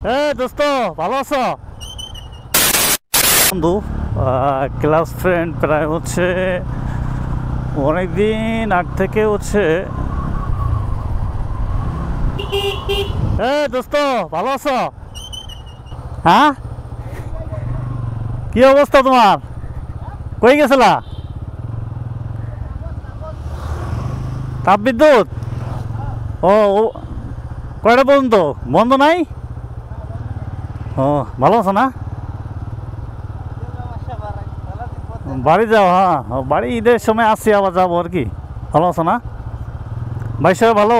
দোস্ত ভালো আছো বন্ধু? ক্লাস ফ্রেন্ড প্রায় হচ্ছে অনেকদিন আগ থেকে হচ্ছে। দোস্ত ভালো আছো? হ্যাঁ, কি অবস্থা তোমার? কই গেছিলা? তাপবিদ্যুৎ? ও ও, কয়টা পর্যন্ত বন্ধ নাই? ও, ভালো আছো না? বাড়ি যাও? হ্যাঁ, বাড়ি ঈদের সময় আসছি, আবার যাবো আর কি। ভালো আছো না? ভাই সবাই ভালো?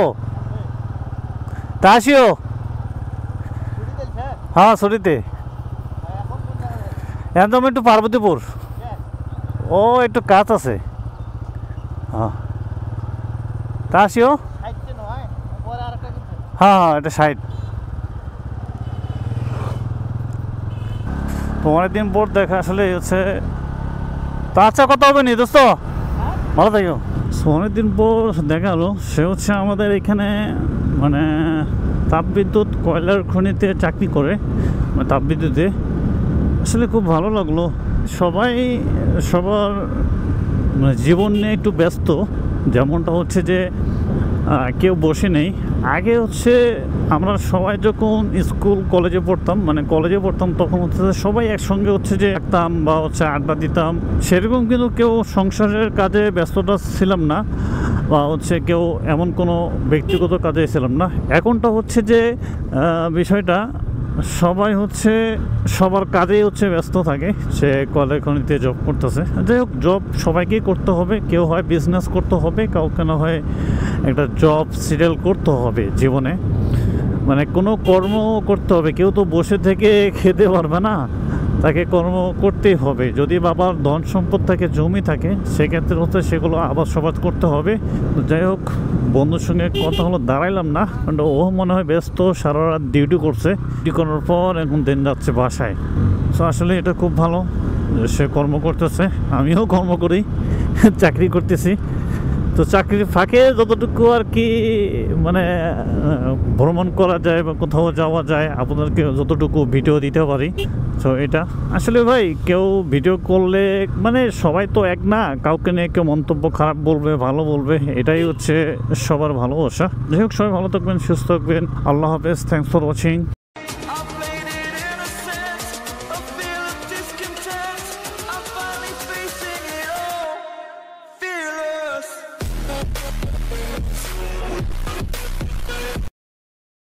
তা আসিও। হ্যাঁ, ছুটিতে। একদম একটু পার্বতীপুর। ও, একটু কাজ আছে। হ্যাঁ, তা আসিও। হ্যাঁ হ্যাঁ, এটা সাইড। তো অনেকদিন পর দেখা আসলে হচ্ছে। তা আচ্ছা, কথা হবে নি দোস্ত, ভালো থাকিও। অনেকদিন পর দেখা হলো। সে হচ্ছে আমাদের এখানে মানে তাপবিদ্যুৎ কয়লার খনিতে চাকরি করে, মানে তাপবিদ্যুতে। আসলে খুব ভালো লাগলো। সবাই সবার মানে জীবন নিয়ে একটু ব্যস্ত। যেমনটা হচ্ছে যে কেউ বসে নেই। আগে হচ্ছে আমরা সবাই যখন স্কুল কলেজে পড়তাম, মানে কলেজে পড়তাম, তখন হচ্ছে সবাই একসঙ্গে হচ্ছে যে থাকতাম বা হচ্ছে আড্ডা দিতাম। সেরকম কিন্তু কেউ সংসারের কাজে ব্যস্ততা ছিলাম না, বা হচ্ছে কেউ এমন কোনো ব্যক্তিগত কাজে ছিলাম না। এখনটা হচ্ছে যে বিষয়টা সবাই হচ্ছে সবার কাজেই হচ্ছে ব্যস্ত থাকে। সে কলের খনিতে জব করতেছে, যাই হোক, জব সবাইকেই করতে হবে। কেউ হয় বিজনেস করতে হবে, কাউকে না হয় একটা জব সিরিয়াল করতে হবে জীবনে, মানে কোনো কর্ম করতে হবে। কেউ তো বসে থেকে খেতে পারবে না, তাকে কর্ম করতেই হবে। যদি বাবার ধন সম্পদ থাকে, জমি থাকে, সেক্ষেত্রে হচ্ছে সেগুলো আবাদ সবাদ করতে হবে। যাই হোক, বন্ধুর সঙ্গে কথা হলো, দাঁড়াইলাম না, কারণ ও মনে হয় ব্যস্ত, সারা রাত ডিউটি করছে। ডিউটি করার পর এখন দিন যাচ্ছে বাসায়। সো আসলে এটা খুব ভালো যে সে কর্ম করতেছে, আমিও কর্ম করি, চাকরি করতেছি। তো চাকরির ফাঁকে যতটুকু আর কি মানে ভ্রমণ করা যায় বা কোথাও যাওয়া যায়, আপনাদেরকে যতটুকু ভিডিও দিতে পারি। তো এটা আসলে ভাই, কেউ ভিডিও করলে মানে সবাই তো এক না, কাউকে নিয়ে কেউ মন্তব্য খারাপ বলবে, ভালো বলবে, এটাই হচ্ছে সবার ভালোবাসা। যাই হোক, সবাই ভালো থাকবেন, সুস্থ থাকবেন। আল্লাহ হাফেজ, থ্যাংকস ফর ওয়াচিং।